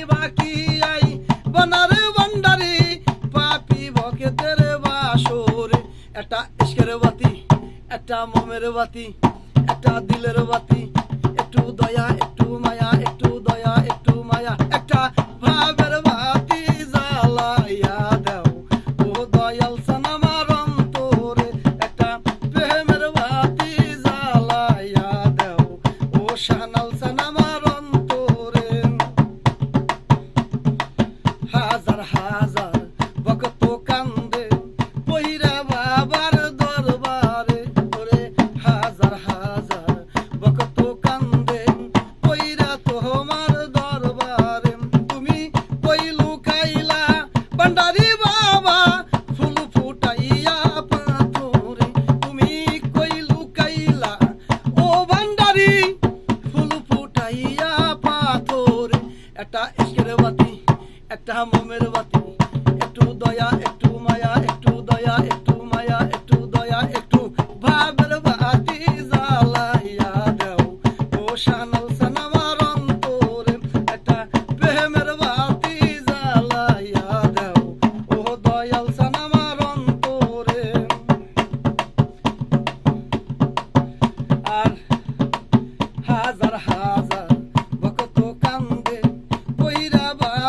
বাকি আই বনারে বন্ডারি পাপি ভক্তের বাসরে একটা ইশকের বাতি একটা মোমের বাতি একটা দিলের বাতি একটু দয়া একটু মায়া একটু দয়া একটু মায়া একটা ভাবের বাতি জ্বালাইয়া দাও ও দয়াল সানাম আমার অন্তরে একটা প্রেমের বাতি জ্বালাইয়া দাও ও শাহনাল সানাম আমার অন্তরে হাজার হাজার ভক্ত কান্দে পইরা বাবার দরবারে ওরে হাজার হাজার ভক্ত কান্দে পইরা তোমার দরবারে তুমি কই লুকাইলা ভান্ডারি বাবা ফুল ফুটাইয়া পাথরে তুমি কই লুকাইলা ও ভান্ডারি ফুল ফুটাইয়া পাথরে একটা ইশকের বাতি একটা মোমের বাতি একটু দয়া একটু মায়া একটু দয়া একটু মায়া একটু দয়া একটু ভাবের বাতি জ্বালাইয়া দাও ও শাহনাল সানাম আমার অন্তরে একটা প্রেমের বাতি জ্বালাইয়া দাও ও দয়াল সানাম আমার অন্তরে আর হাজার হাজার